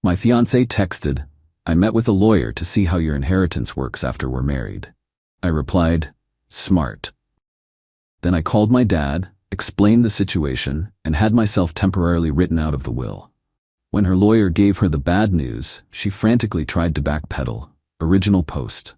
My fiancée texted, "I met with a lawyer to see how your inheritance works after we're married." I replied, "Smart." Then I called my dad, explained the situation, and had myself temporarily written out of the will. When her lawyer gave her the bad news, she frantically tried to backpedal. Original post.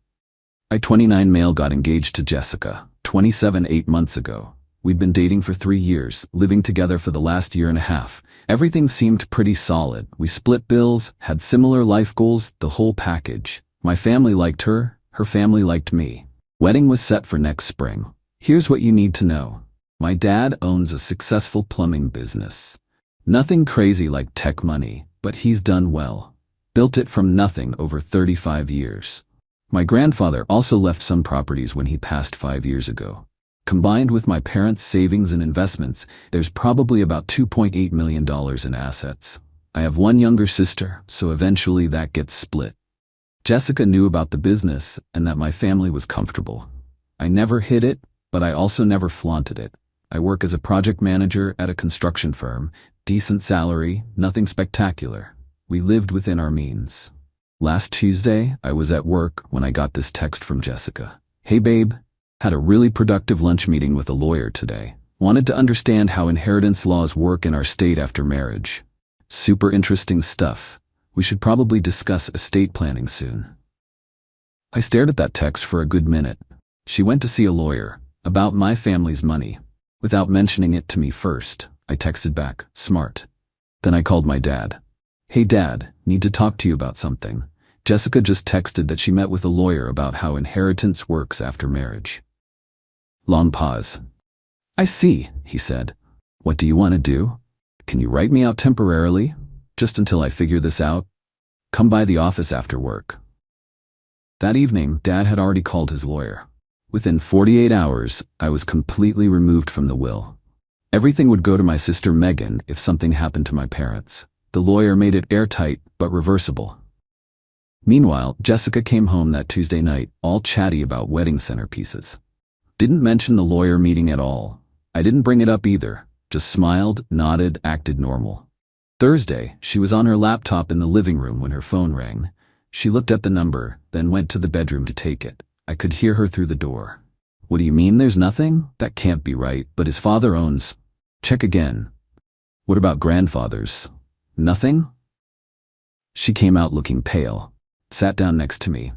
I, 29 male, got engaged to Jessica, 27, 8 months ago. We'd been dating for 3 years, living together for the last year and a half. Everything seemed pretty solid. We split bills, had similar life goals, the whole package. My family liked her, her family liked me. Wedding was set for next spring. Here's what you need to know. My dad owns a successful plumbing business. Nothing crazy like tech money, but he's done well. Built it from nothing over 35 years. My grandfather also left some properties when he passed 5 years ago. Combined with my parents' savings and investments, there's probably about $2.8 million in assets. I have one younger sister, so eventually that gets split. Jessica knew about the business and that my family was comfortable. I never hid it, but I also never flaunted it. I work as a project manager at a construction firm, decent salary, nothing spectacular. We lived within our means. Last Tuesday, I was at work when I got this text from Jessica. "Hey babe, had a really productive lunch meeting with a lawyer today. Wanted to understand how inheritance laws work in our state after marriage. Super interesting stuff. We should probably discuss estate planning soon." I stared at that text for a good minute. She went to see a lawyer about my family's money. Without mentioning it to me first, I texted back, "Smart." Then I called my dad. "Hey dad, need to talk to you about something. Jessica just texted that she met with a lawyer about how inheritance works after marriage." Long pause. "I see," he said. "What do you want to do? Can you write me out temporarily? Just until I figure this out? Come by the office after work." That evening, Dad had already called his lawyer. Within 48 hours, I was completely removed from the will. Everything would go to my sister Megan if something happened to my parents. The lawyer made it airtight but reversible. Meanwhile, Jessica came home that Tuesday night, all chatty about wedding centerpieces. Didn't mention the lawyer meeting at all. I didn't bring it up either. Just smiled, nodded, acted normal. Thursday, she was on her laptop in the living room when her phone rang. She looked at the number, then went to the bedroom to take it. I could hear her through the door. "What do you mean there's nothing? That can't be right, but his father owns..." "Check again." "What about grandfather's? Nothing?" She came out looking pale. Sat down next to me.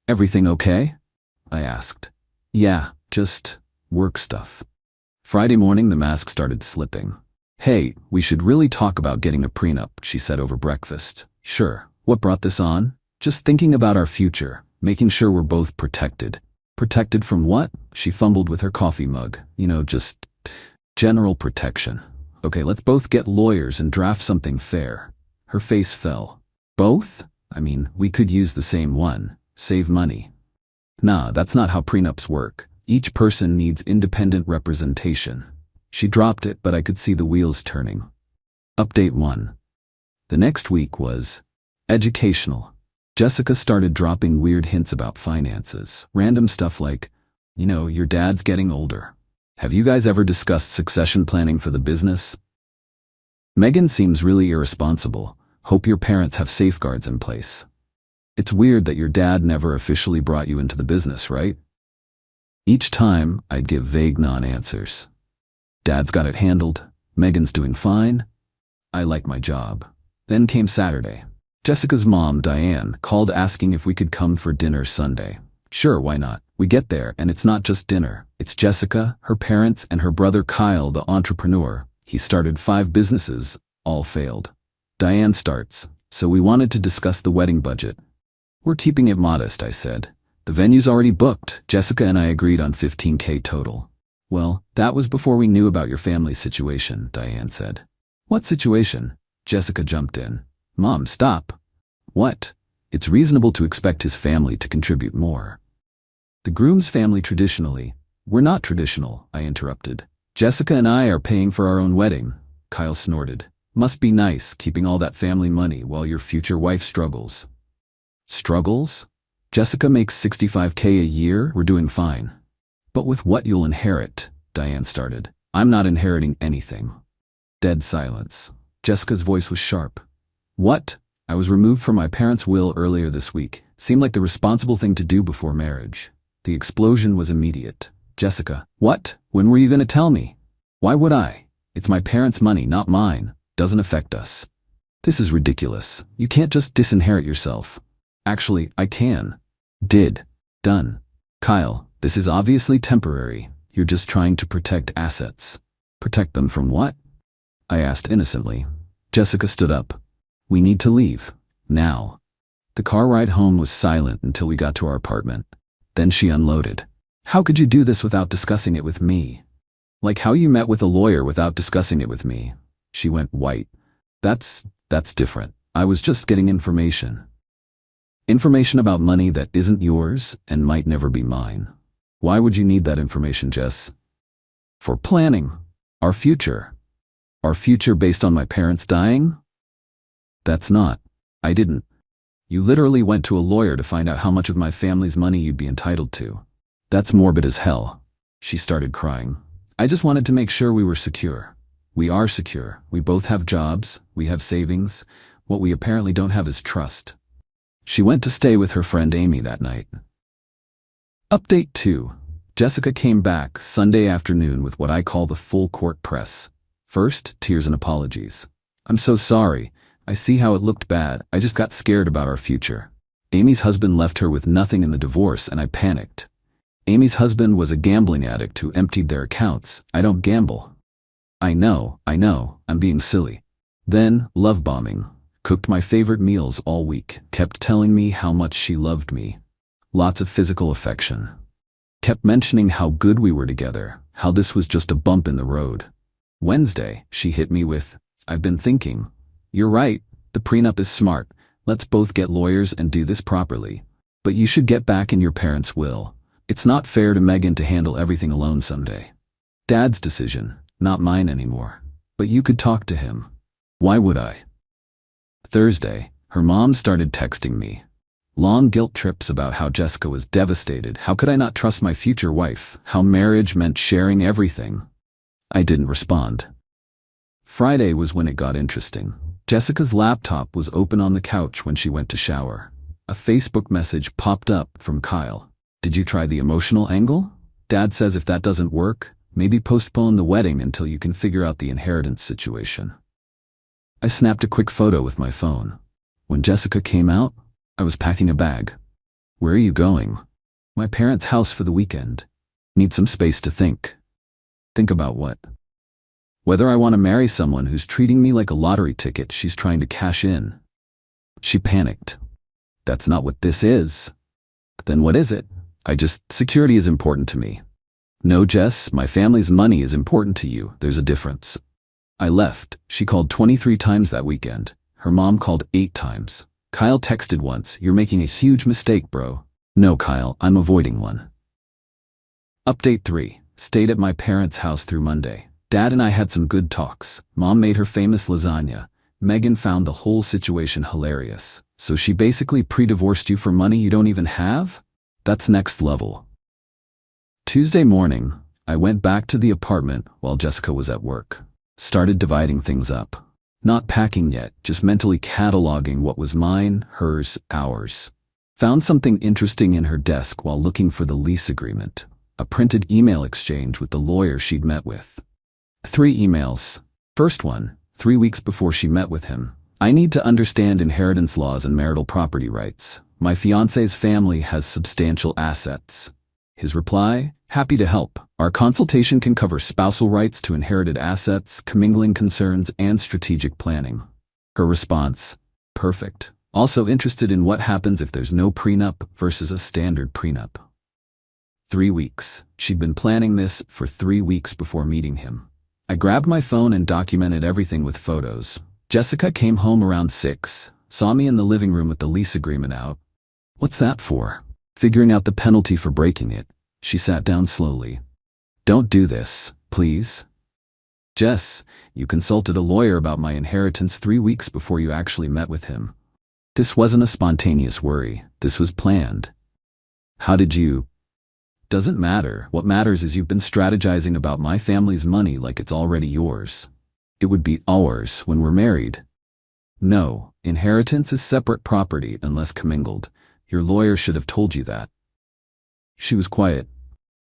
"Everything okay?" I asked. "Yeah, just work stuff." Friday morning, the mask started slipping. "Hey, we should really talk about getting a prenup," she said over breakfast. "Sure. What brought this on?" "Just thinking about our future, making sure we're both protected." "Protected from what?" She fumbled with her coffee mug. Just general protection." "Okay, let's both get lawyers and draft something fair." Her face fell. "Both? I mean, we could use the same one. Save money." "Nah, that's not how prenups work. Each person needs independent representation." She dropped it, but I could see the wheels turning. Update 1. The next week was educational. Jessica started dropping weird hints about finances. Random stuff like, "Your dad's getting older. Have you guys ever discussed succession planning for the business? Megan seems really irresponsible. Hope your parents have safeguards in place. It's weird that your dad never officially brought you into the business, right?" Each time, I'd give vague non-answers. "Dad's got it handled. Megan's doing fine. I like my job." Then came Saturday. Jessica's mom, Diane, called asking if we could come for dinner Sunday. Sure, why not? We get there, and it's not just dinner. It's Jessica, her parents, and her brother Kyle, the entrepreneur. He started 5 businesses, all failed. Diane starts, "So we wanted to discuss the wedding budget." "We're keeping it modest," I said. "The venue's already booked." Jessica and I agreed on $15K total. "Well, that was before we knew about your family's situation," Diane said. "What situation?" Jessica jumped in. "Mom, stop." "What?" "It's reasonable to expect his family to contribute more." "The groom's family traditionally..." "We're not traditional," I interrupted. "Jessica and I are paying for our own wedding." Kyle snorted. "Must be nice, keeping all that family money while your future wife struggles." "Struggles? Jessica makes $65K a year, we're doing fine." "But with what you'll inherit," Diane started. "I'm not inheriting anything." Dead silence. Jessica's voice was sharp. "What? I was removed from my parents' will earlier this week. Seemed like the responsible thing to do before marriage. The explosion was immediate. Jessica, what? When were you going to tell me? Why would I? It's my parents' money, not mine. Doesn't affect us. This is ridiculous. You can't just disinherit yourself. Actually, I can. Did. Done. Kyle, this is obviously temporary. You're just trying to protect assets. Protect them from what? I asked innocently. Jessica stood up. We need to leave. Now. The car ride home was silent until we got to our apartment. Then she unloaded. How could you do this without discussing it with me? Like how you met with a lawyer without discussing it with me. She went white. That's different. I was just getting information. Information about money that isn't yours and might never be mine. Why would you need that information, Jess? For planning. Our future. Our future based on my parents dying? That's not. I didn't. You literally went to a lawyer to find out how much of my family's money you'd be entitled to. That's morbid as hell. She started crying. I just wanted to make sure we were secure. We are secure. We both have jobs. We have savings. What we apparently don't have is trust. She went to stay with her friend Amy that night. Update 2. Jessica came back Sunday afternoon with what I call the full court press. First, tears and apologies. I'm so sorry. I see how it looked bad. I just got scared about our future. Amy's husband left her with nothing in the divorce and I panicked. Amy's husband was a gambling addict who emptied their accounts. I don't gamble. I know, I'm being silly. Then, love bombing. Cooked my favorite meals all week. Kept telling me how much she loved me. Lots of physical affection. Kept mentioning how good we were together, how this was just a bump in the road. Wednesday, she hit me with, I've been thinking. You're right, the prenup is smart. Let's both get lawyers and do this properly. But you should get back in your parents' will. It's not fair to Megan to handle everything alone someday. Dad's decision, not mine anymore. But you could talk to him. Why would I? Thursday, her mom started texting me. Long guilt trips about how Jessica was devastated. How could I not trust my future wife? How marriage meant sharing everything. I didn't respond. Friday was when it got interesting. Jessica's laptop was open on the couch when she went to shower. A Facebook message popped up from Kyle. Did you try the emotional angle? Dad says if that doesn't work, maybe postpone the wedding until you can figure out the inheritance situation. I snapped a quick photo with my phone. When Jessica came out, I was packing a bag. Where are you going? My parents' house for the weekend. Need some space to think. Think about what? Whether I want to marry someone who's treating me like a lottery ticket she's trying to cash in. She panicked. That's not what this is. Then what is it? Security is important to me. No, Jess, my family's money is important to you. There's a difference. I left. She called 23 times that weekend. Her mom called 8 times. Kyle texted once, you're making a huge mistake, bro. No, Kyle, I'm avoiding one. Update 3. Stayed at my parents' house through Monday. Dad and I had some good talks. Mom made her famous lasagna. Megan found the whole situation hilarious. So she basically pre-divorced you for money you don't even have? That's next level. Tuesday morning, I went back to the apartment while Jessica was at work. Started dividing things up. Not packing yet, just mentally cataloging what was mine, hers, ours. Found something interesting in her desk while looking for the lease agreement. A printed email exchange with the lawyer she'd met with. 3 emails. First one, 3 weeks before she met with him. I need to understand inheritance laws and marital property rights. My fiancé's family has substantial assets. His reply, happy to help. Our consultation can cover spousal rights to inherited assets, commingling concerns, and strategic planning. Her response, perfect. Also interested in what happens if there's no prenup versus a standard prenup. 3 weeks. She'd been planning this for 3 weeks before meeting him. I grabbed my phone and documented everything with photos. Jessica came home around 6, saw me in the living room with the lease agreement out. What's that for? Figuring out the penalty for breaking it. She sat down slowly. Don't do this, please. Jess, you consulted a lawyer about my inheritance 3 weeks before you actually met with him. This wasn't a spontaneous worry. This was planned. How did you? Doesn't matter. What matters is you've been strategizing about my family's money like it's already yours. It would be ours when we're married. No, inheritance is separate property unless commingled. Your lawyer should have told you that. She was quiet.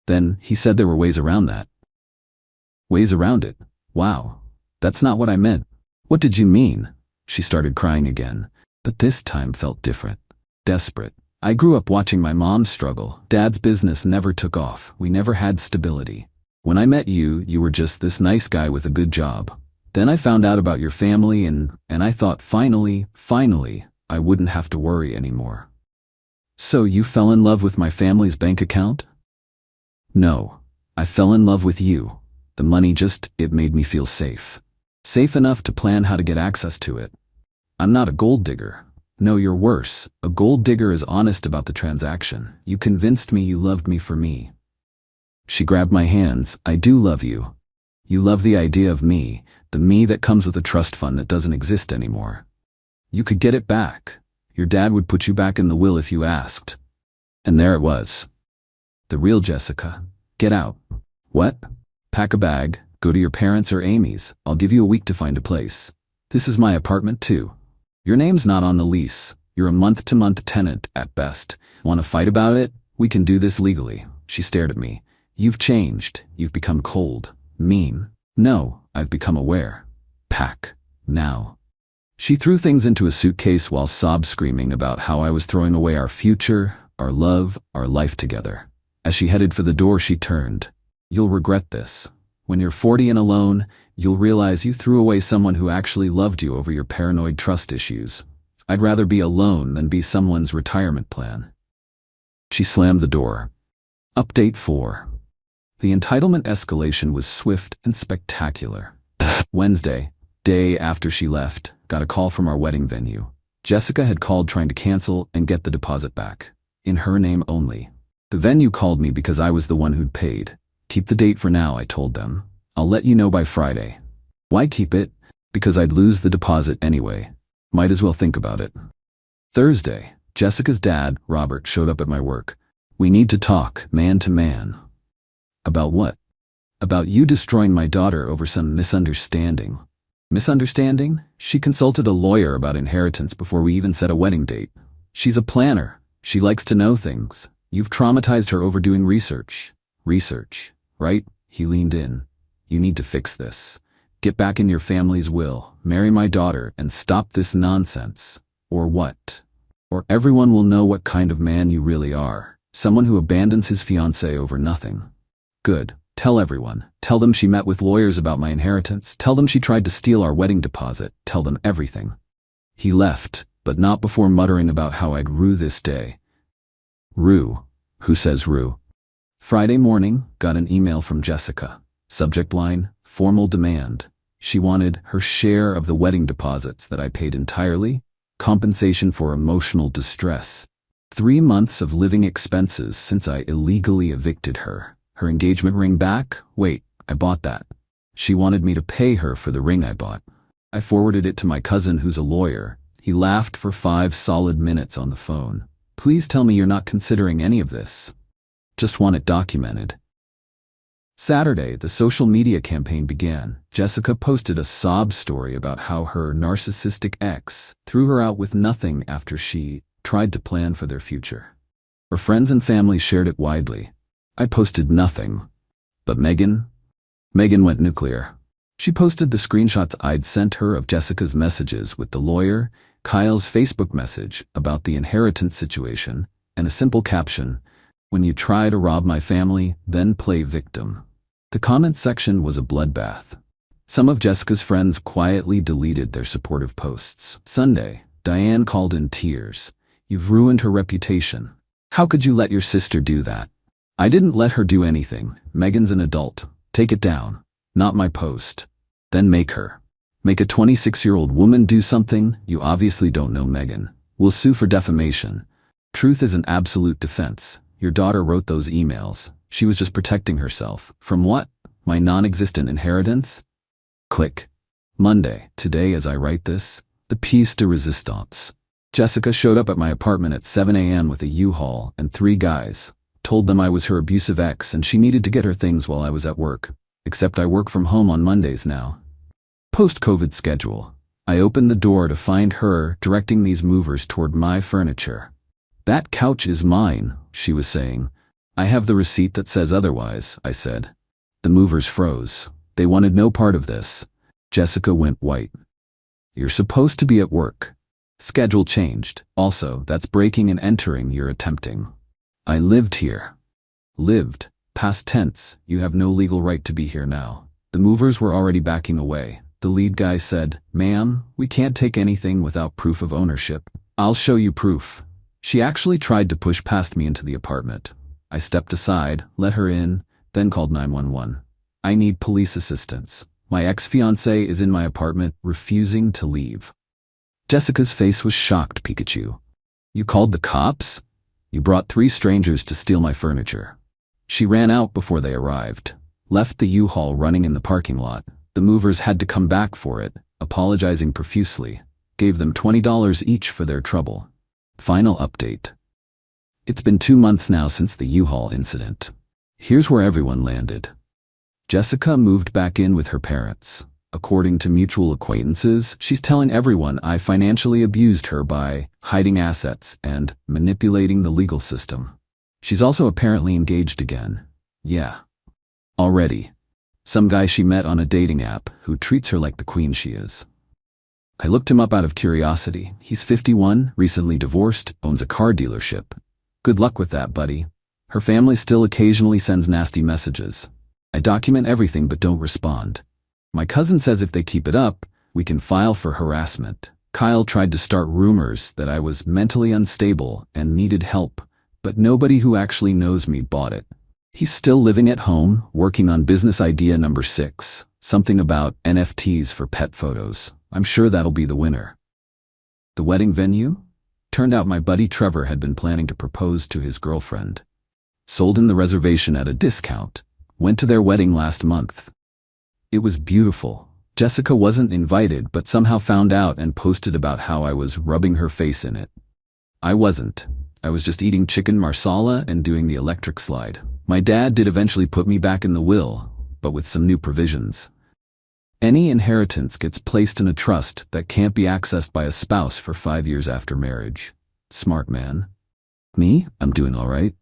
Then he said there were ways around that. Ways around it? Wow. That's not what I meant. What did you mean? She started crying again, but this time felt different. Desperate. I grew up watching my mom struggle. Dad's business never took off. We never had stability. When I met you, you were just this nice guy with a good job. Then I found out about your family and I thought finally, I wouldn't have to worry anymore. So you fell in love with my family's bank account? No, I fell in love with you. The money it made me feel safe. Safe enough to plan how to get access to it. I'm not a gold digger. No, you're worse. A gold digger is honest about the transaction. You convinced me you loved me for me. She grabbed my hands. I do love you. You love the idea of me, the me that comes with a trust fund that doesn't exist anymore. You could get it back. Your dad would put you back in the will if you asked. And there it was. The real Jessica. Get out. What? Pack a bag, go to your parents' or Amy's. I'll give you a week to find a place. This is my apartment too. Your name's not on the lease. You're a month-to-month tenant at best. Want to fight about it? We can do this legally. She stared at me. You've changed. You've become cold. Mean. No, I've become aware. Pack. Now. She threw things into a suitcase while sob-screaming about how I was throwing away our future, our love, our life together. As she headed for the door, she turned. You'll regret this. When you're 40 and alone, you'll realize you threw away someone who actually loved you over your paranoid trust issues. I'd rather be alone than be someone's retirement plan. She slammed the door. Update 4. The entitlement escalation was swift and spectacular. Wednesday, day after she left, got a call from our wedding venue. Jessica had called trying to cancel and get the deposit back. In her name only. The venue called me because I was the one who'd paid. Keep the date for now, I told them. I'll let you know by Friday. Why keep it? Because I'd lose the deposit anyway. Might as well think about it. Thursday, Jessica's dad, Robert, showed up at my work. We need to talk, man to man. About what? About you destroying my daughter over some misunderstanding. Misunderstanding? She consulted a lawyer about inheritance before we even set a wedding date. She's a planner. She likes to know things. You've traumatized her over doing research. Research, right? He leaned in. You need to fix this. Get back in your family's will, marry my daughter, and stop this nonsense. Or what? Or everyone will know what kind of man you really are. Someone who abandons his fiancée over nothing. Good. Tell everyone. Tell them she met with lawyers about my inheritance. Tell them she tried to steal our wedding deposit. Tell them everything. He left, but not before muttering about how I'd rue this day. Rue? Who says rue? Friday morning, got an email from Jessica. Subject line, formal demand. She wanted her share of the wedding deposits that I paid entirely, compensation for emotional distress, 3 months of living expenses since I illegally evicted her. Her engagement ring back? Wait, I bought that. She wanted me to pay her for the ring I bought. I forwarded it to my cousin who's a lawyer. He laughed for 5 solid minutes on the phone. Please tell me you're not considering any of this. Just want it documented. Saturday, the social media campaign began. Jessica posted a sob story about how her narcissistic ex threw her out with nothing after she tried to plan for their future. Her friends and family shared it widely. I posted nothing. But Megan went nuclear. She posted the screenshots I'd sent her of Jessica's messages with the lawyer, Kyle's Facebook message about the inheritance situation, and a simple caption, "When you try to rob my family, then play victim." The comments section was a bloodbath. Some of Jessica's friends quietly deleted their supportive posts. Sunday, Diane called in tears. You've ruined her reputation. How could you let your sister do that? I didn't let her do anything. Megan's an adult. Take it down. Not my post. Then make her. Make a 26-year-old woman do something? You obviously don't know Megan. We'll sue for defamation. Truth is an absolute defense. Your daughter wrote those emails. She was just protecting herself. From what? My non-existent inheritance? Click. Monday, today as I write this, the piece de resistance. Jessica showed up at my apartment at 7 a.m. with a U-Haul and 3 guys. Told them I was her abusive ex and she needed to get her things while I was at work. Except I work from home on Mondays now. Post-COVID schedule. I opened the door to find her directing these movers toward my furniture. "That couch is mine," she was saying. "I have the receipt that says otherwise," I said. The movers froze. They wanted no part of this. Jessica went white. "You're supposed to be at work." "Schedule changed. Also, that's breaking and entering you're attempting." "I lived here." "Lived. Past tense. You have no legal right to be here now." The movers were already backing away. The lead guy said, "Ma'am, we can't take anything without proof of ownership." "I'll show you proof." She actually tried to push past me into the apartment. I stepped aside, let her in, then called 911. "I need police assistance. My ex-fiancée is in my apartment, refusing to leave." Jessica's face was shocked. "Pikachu. You called the cops? You brought 3 strangers to steal my furniture." She ran out before they arrived, left the U-Haul running in the parking lot. The movers had to come back for it, apologizing profusely, gave them $20 each for their trouble. Final update. It's been 2 months now since the U-Haul incident. Here's where everyone landed. Jessica moved back in with her parents. According to mutual acquaintances, she's telling everyone I financially abused her by hiding assets and manipulating the legal system. She's also apparently engaged again. Yeah. Already. Some guy she met on a dating app who treats her like the queen she is. I looked him up out of curiosity. He's 51, recently divorced, owns a car dealership. Good luck with that, buddy. Her family still occasionally sends nasty messages. I document everything but don't respond. My cousin says if they keep it up, we can file for harassment. Kyle tried to start rumors that I was mentally unstable and needed help, but nobody who actually knows me bought it. He's still living at home, working on business idea number 6, something about NFTs for pet photos. I'm sure that'll be the winner. The wedding venue? Turned out my buddy Trevor had been planning to propose to his girlfriend. Sold in the reservation at a discount. Went to their wedding last month. It was beautiful. Jessica wasn't invited but somehow found out and posted about how I was rubbing her face in it. I wasn't. I was just eating chicken marsala and doing the electric slide. My dad did eventually put me back in the will, but with some new provisions. Any inheritance gets placed in a trust that can't be accessed by a spouse for 5 years after marriage. Smart man. Me? I'm doing all right.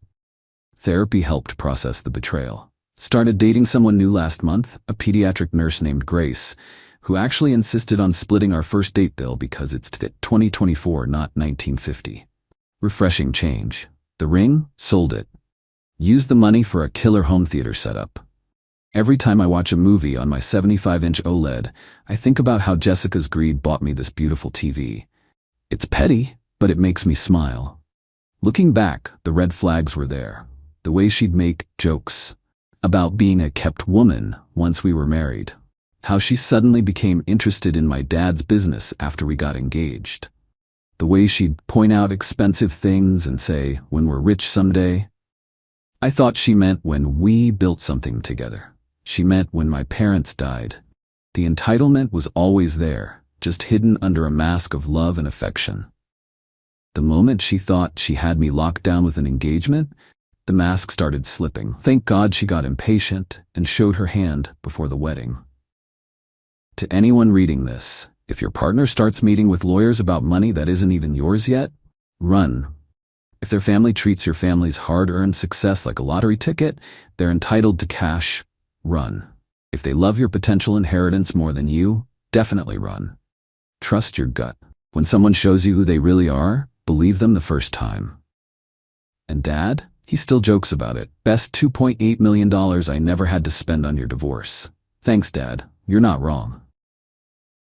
Therapy helped process the betrayal. Started dating someone new last month, a pediatric nurse named Grace, who actually insisted on splitting our first date bill because it's 2024, not 1950. Refreshing change. The ring? Sold it. Used the money for a killer home theater setup. Every time I watch a movie on my 75-inch OLED, I think about how Jessica's greed bought me this beautiful TV. It's petty, but it makes me smile. Looking back, the red flags were there. The way she'd make jokes about being a kept woman once we were married. How she suddenly became interested in my dad's business after we got engaged. The way she'd point out expensive things and say, "When we're rich someday." I thought she meant when we built something together. She meant when my parents died. The entitlement was always there, just hidden under a mask of love and affection. The moment she thought she had me locked down with an engagement, the mask started slipping. Thank God she got impatient and showed her hand before the wedding. To anyone reading this, if your partner starts meeting with lawyers about money that isn't even yours yet, run. If their family treats your family's hard-earned success like a lottery ticket, they're entitled to cash, run. If they love your potential inheritance more than you, definitely run. Trust your gut. When someone shows you who they really are, believe them the first time. And Dad? He still jokes about it. Best $2.8 million I never had to spend on your divorce. Thanks, Dad. You're not wrong.